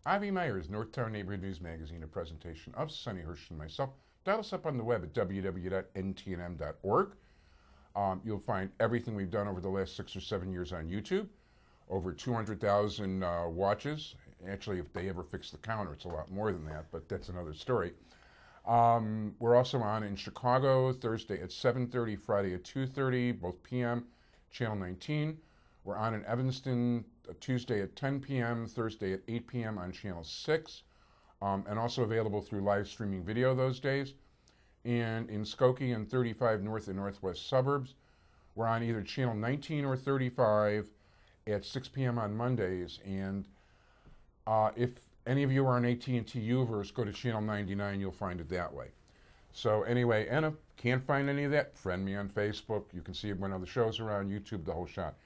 Avi Meyers, Northtown Neighborhood News Magazine, a presentation of Sonny Hirsch and myself. Dial us up on the web at www.ntnm.org. You'll find everything we've done over the last 6 or 7 years on YouTube. Over 200,000 watches. Actually, if they ever fix the counter, it's a lot more than that, but that's another story. We're also on in Chicago, Thursday at 7:30, Friday at 2:30, both p.m., Channel 19. We're on in Evanston, Tuesday at 10 p.m., Thursday at 8 p.m. on Channel 6, and also available through live streaming video those days. And in Skokie and 35 North and Northwest suburbs, we're on either Channel 19 or 35 at 6 p.m. on Mondays. And if any of you are on AT&T Uverse, go to Channel 99, you'll find it that way. So anyway, and if can't find any of that, friend me on Facebook. You can see when other shows are on YouTube, the whole shot.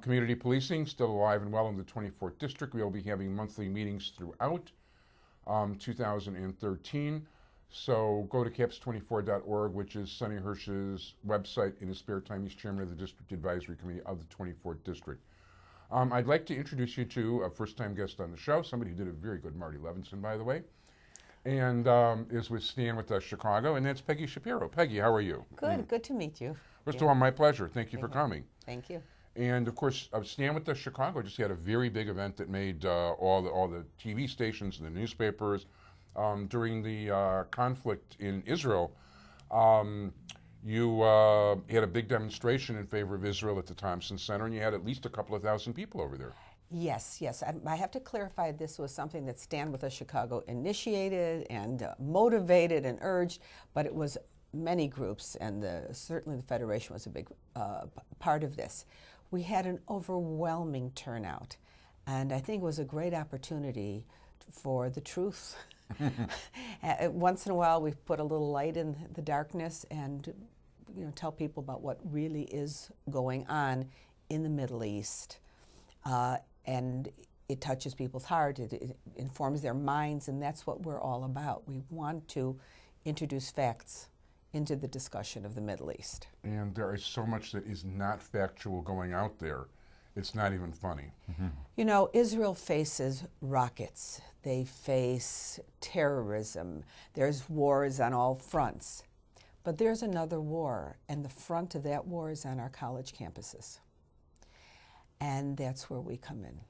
Community policing, still alive and well in the 24th District. We'll be having monthly meetings throughout 2013. So go to caps24.org, which is Sonny Hirsch's website. In his spare time, he's chairman of the District Advisory Committee of the 24th District. I'd like to introduce you to a first-time guest on the show, somebody who did a very good Marty Levinson, by the way, and is with Stand With Us Chicago, and that's Peggy Shapiro. Peggy, how are you? Good, good to meet you. First of all, my pleasure. Thank you for coming. Thank you. And of course, Stand With Us Chicago just had a very big event that made all the TV stations and the newspapers during the conflict in Israel. You had a big demonstration in favor of Israel at the Thompson Center, and you had at least a couple of thousand people over there. Yes, yes. I have to clarify this was something that Stand With Us Chicago initiated and motivated and urged, but it was many groups, and certainly the Federation was a big part of this. We had an overwhelming turnout, and I think it was a great opportunity for the truth. Once in a while, we put a little light in the darkness and tell people about what really is going on in the Middle East. And it touches people's heart, it informs their minds, and that's what we're all about. We want to introduce facts into the discussion of the Middle East. And there is so much that is not factual going out there. It's not even funny. You know, Israel faces rockets. They face terrorism. There's wars on all fronts. But there's another war, and the front of that war is on our college campuses. And that's where we come in.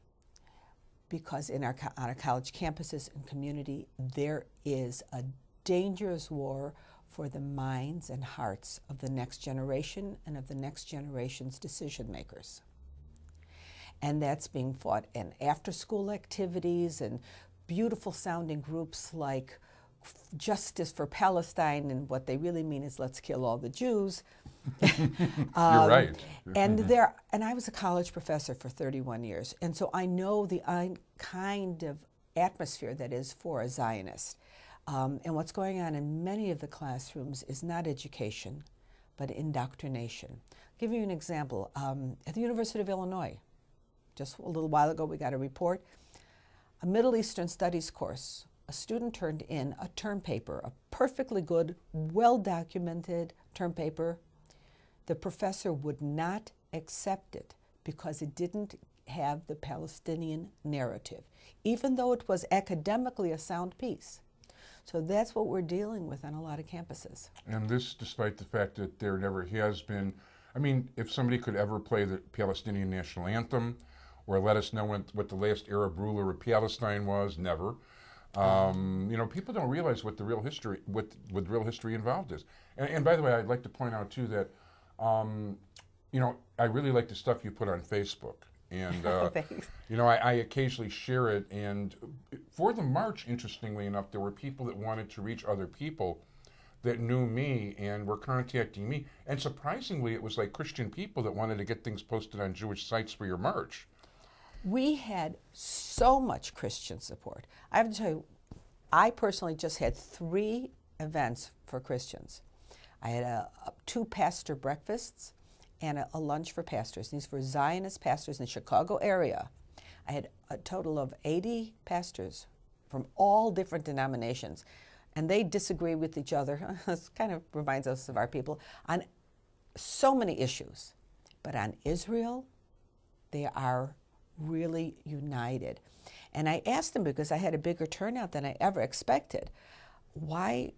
Because on our college campuses and community, there is a dangerous war for the minds and hearts of the next generation and of the next generation's decision makers. And that's being fought in after-school activities and beautiful sounding groups like Justice for Palestine, and what they really mean is let's kill all the Jews. You're right. And I was a college professor for 31 years, and so I know the kind of atmosphere that is for a Zionist. And what's going on in many of the classrooms is not education, but indoctrination. I'll give you an example. At the University of Illinois, just a little while ago, we got a report. A Middle Eastern Studies course, a student turned in a term paper, a perfectly good, well-documented term paper. The professor would not accept it because it didn't have the Palestinian narrative, even though it was academically a sound piece. So that's what we're dealing with on a lot of campuses. And this despite the fact that there never has been, I mean, if somebody could ever play the Palestinian national anthem or let us know what the last Arab ruler of Palestine was, never. People don't realize what the real history, what real history involved is. And by the way, I'd like to point out too that, I really like the stuff you put on Facebook. And, I occasionally share it. And for the march, interestingly enough, there were people that wanted to reach other people that knew me and were contacting me. And surprisingly, it was like Christian people that wanted to get things posted on Jewish sites for your march. We had so much Christian support. I have to tell you, I personally just had 3 events for Christians. I had 2 pastor breakfasts and a lunch for pastors. These were Zionist pastors in the Chicago area. I had a total of 80 pastors from all different denominations, and they disagree with each other. This kind of reminds us of our people on so many issues. But on Israel, they are really united. And I asked them, because I had a bigger turnout than I ever expected, why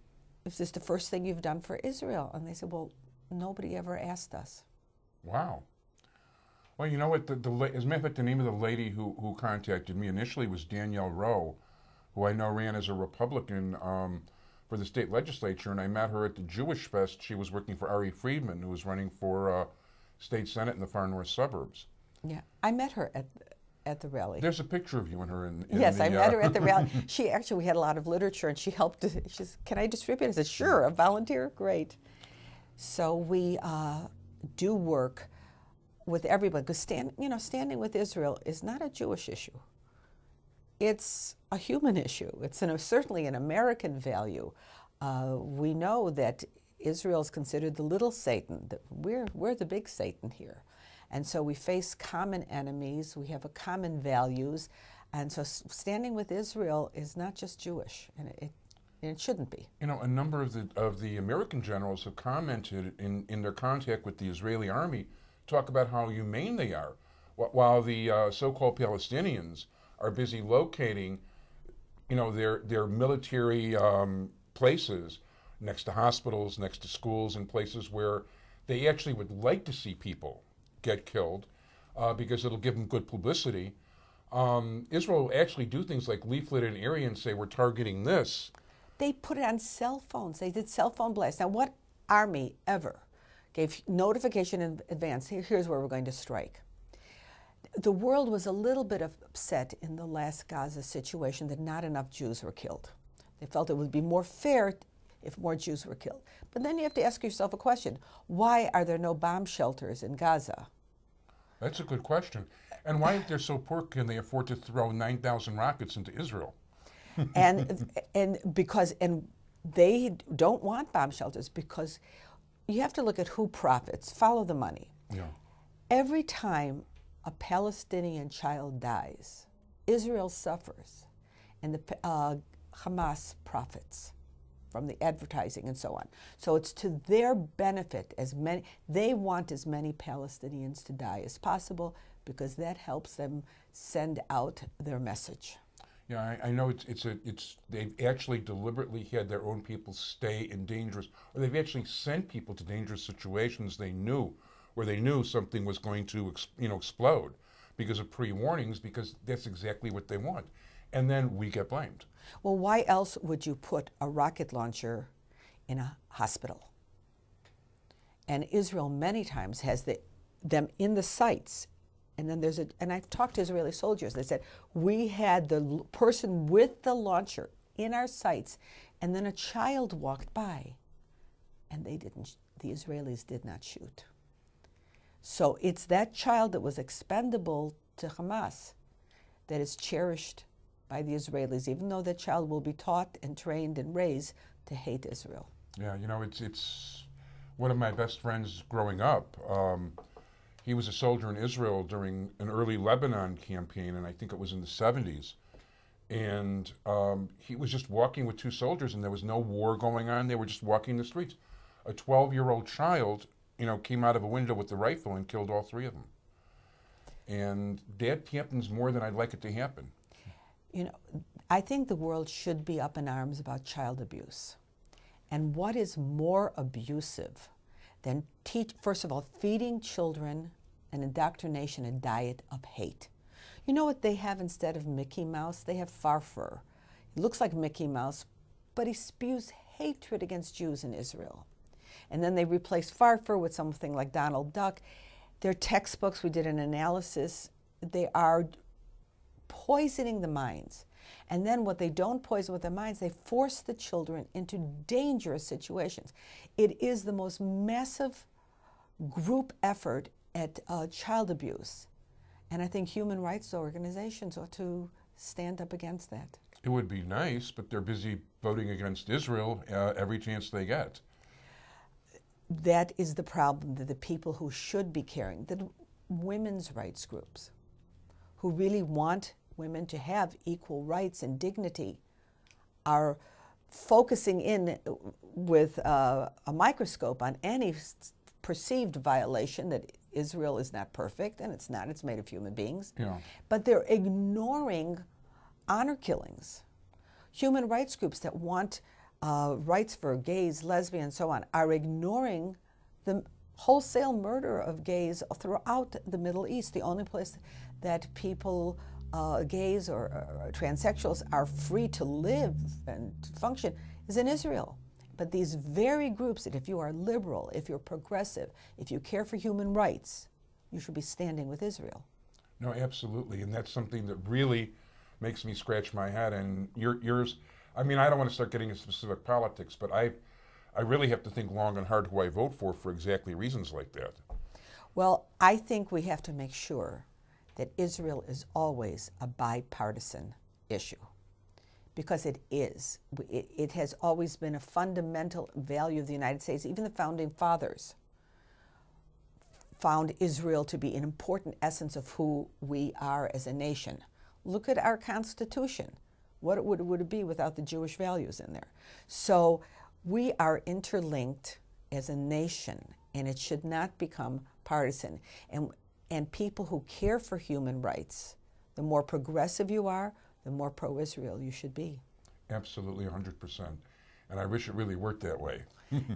is this the first thing you've done for Israel? And they said, well, nobody ever asked us. Wow. Well, you know what? As a matter of fact, the name of the lady who contacted me initially was Danielle Rowe, who I know ran as a Republican for the state legislature, and I met her at the Jewish Fest. She was working for Ari Friedman, who was running for state senate in the far north suburbs. Yeah, I met her at the rally. There's a picture of you and her in yes, the, I met her at the rally. She actually, we had a lot of literature, and she helped. She says, "Can I distribute?" I said, "Sure." A volunteer, great. So we do work with everybody, because standing with Israel is not a Jewish issue. It's a human issue. It's certainly an American value. We know that Israel is considered the little Satan. That we're the big Satan here. And so we face common enemies, we have common values, and so standing with Israel is not just Jewish, and it shouldn't be. You know, a number of the American generals have commented in their contact with the Israeli army, talk about how humane they are, while the so-called Palestinians are busy locating, their military places next to hospitals, next to schools, and places where they actually would like to see people get killed because it'll give them good publicity. Israel will actually do things like leaflet an area and say, we're targeting this. They put it on cell phones. They did cell phone blasts. Now, what army ever gave notification in advance, here's where we're going to strike? The world was a little bit upset in the last Gaza situation that not enough Jews were killed. They felt it would be more fair if more Jews were killed. But then you have to ask yourself a question. Why are there no bomb shelters in Gaza? That's a good question. And why, if they're so poor, can they afford to throw 9,000 rockets into Israel? and they don't want bomb shelters, because you have to look at who profits. Follow the money. Yeah. Every time a Palestinian child dies, Israel suffers, and the Hamas profits from the advertising and so on. So it's to their benefit. They want as many Palestinians to die as possible, because that helps them send out their message. Yeah, I know they've actually deliberately had their own people stay in dangerous, or they've actually sent people to dangerous situations where they knew something was going to explode because of pre-warnings, because that's exactly what they want. And then we get blamed. Well, why else would you put a rocket launcher in a hospital? And Israel many times has them in the sites. And then and I've talked to Israeli soldiers. They said, we had the person with the launcher in our sights, and then a child walked by, and the Israelis did not shoot. So it's that child that was expendable to Hamas that is cherished by the Israelis, even though that child will be taught and trained and raised to hate Israel. Yeah, it's one of my best friends growing up. He was a soldier in Israel during an early Lebanon campaign, and I think it was in the 70s. And he was just walking with two soldiers, and there was no war going on. They were just walking the streets. A 12-year-old child, came out of a window with the rifle and killed all three of them. And that happens more than I'd like it to happen. I think the world should be up in arms about child abuse. And what is more abusive than first of all, feeding children an indoctrination, a diet of hate? You know what they have instead of Mickey Mouse? They have Farfur. He looks like Mickey Mouse, but he spews hatred against Jews in Israel. And then they replace Farfur with something like Donald Duck. Their textbooks, we did an analysis, they are poisoning the minds. And then what they don't poison with their minds, they force the children into dangerous situations. It is the most massive group effort at child abuse. And I think human rights organizations ought to stand up against that. It would be nice, but they're busy voting against Israel every chance they get. That is the problem, that the people who should be caring, the women's rights groups, who really want women to have equal rights and dignity, are focusing in with a microscope on any perceived violation, that Israel is not perfect, and it's not. It's made of human beings. Yeah. But they're ignoring honor killings. Human rights groups that want rights for gays, lesbians, so on, are ignoring the wholesale murder of gays throughout the Middle East. The only place that people, gays or transsexuals, are free to live and function is in Israel. But these very groups that if you are liberal, if you're progressive, if you care for human rights, you should be standing with Israel. No, absolutely, and that's something that really makes me scratch my head. And yours, I mean, I don't want to start getting into specific politics, but I really have to think long and hard who I vote for exactly reasons like that. Well, I think we have to make sure that Israel is always a bipartisan issue, because it is. It has always been a fundamental value of the United States. Even the founding fathers found Israel to be an important essence of who we are as a nation. Look at our Constitution. What would it be without the Jewish values in there? So we are interlinked as a nation, and it should not become partisan. And people who care for human rights, the more progressive you are, the more pro-Israel you should be. Absolutely, 100%. And I wish it really worked that way.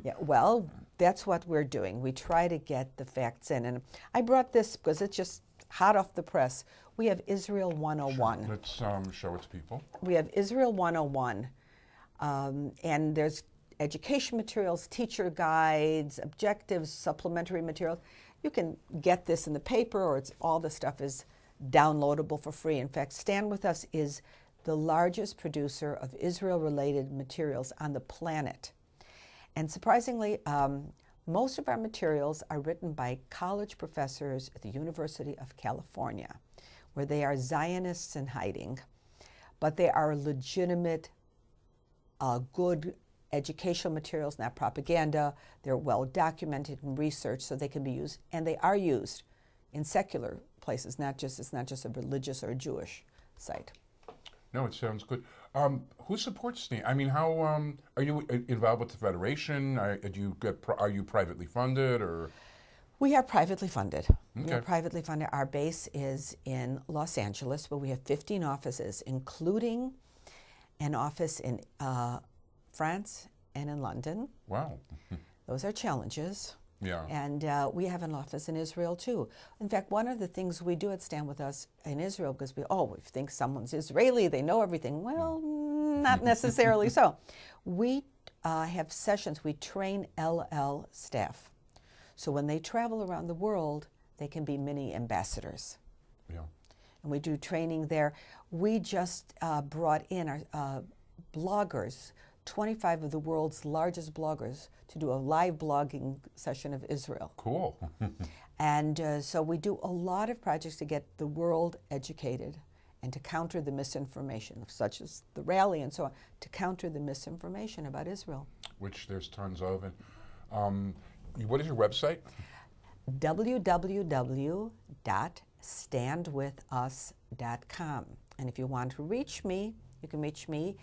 Yeah, well, that's what we're doing. We try to get the facts in. And I brought this because it's just hot off the press. We have Israel 101. Sure. Let's show it to people. We have Israel 101, and there's education materials, teacher guides, objectives, supplementary materials. You can get this in the paper, or all the stuff is downloadable for free. In fact, Stand With Us is the largest producer of Israel-related materials on the planet. And surprisingly, most of our materials are written by college professors at the University of California, where they are Zionists in hiding, but they are legitimate, good educational materials, not propaganda. They're well documented and researched, so they can be used, and they are used in secular places. It's not just a religious or a Jewish site. No, it sounds good. Who supports STAN? I mean, how are you involved with the federation? Are you privately funded, or? We are privately funded. Okay. We are privately funded. Our base is in Los Angeles, but we have 15 offices, including an office in France and in London. Wow. Those are challenges. Yeah. And we have an office in Israel, too. In fact, one of the things we do at Stand With Us in Israel, because we think someone's Israeli, they know everything. Well, not necessarily so. We have sessions. We train LL staff. So when they travel around the world, they can be mini ambassadors. Yeah. And we do training there. We just brought in our bloggers, 25 of the world's largest bloggers, to do a live blogging session of Israel. Cool. And so we do a lot of projects to get the world educated and to counter the misinformation, such as the rally and so on, to counter the misinformation about Israel. Which there's tons of. And what is your website? www.standwithus.com. And if you want to reach me, you can reach me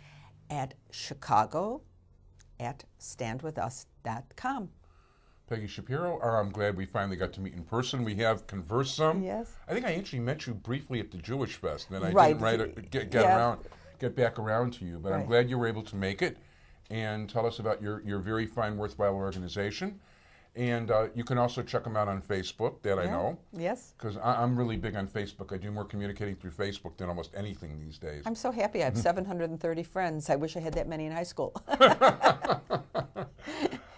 at chicago@standwithus.com. Peggy Shapiro, I'm glad we finally got to meet in person. We have conversed some. Yes. I think I actually met you briefly at the Jewish Fest, and then I Right. didn't get back around to you. But Right. I'm glad you were able to make it and tell us about your very fine, worthwhile organization. And you can also check them out on Facebook, that I know. Yes. Because I'm really big on Facebook. I do more communicating through Facebook than almost anything these days. I'm so happy. I have 730 friends. I wish I had that many in high school.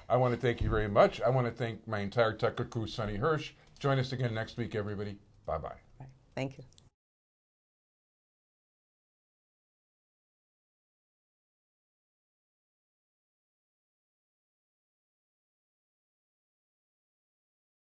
I want to thank you very much. I want to thank my entire tech crew, Sonny Hirsch. Join us again next week, everybody. Bye-bye. Thank you.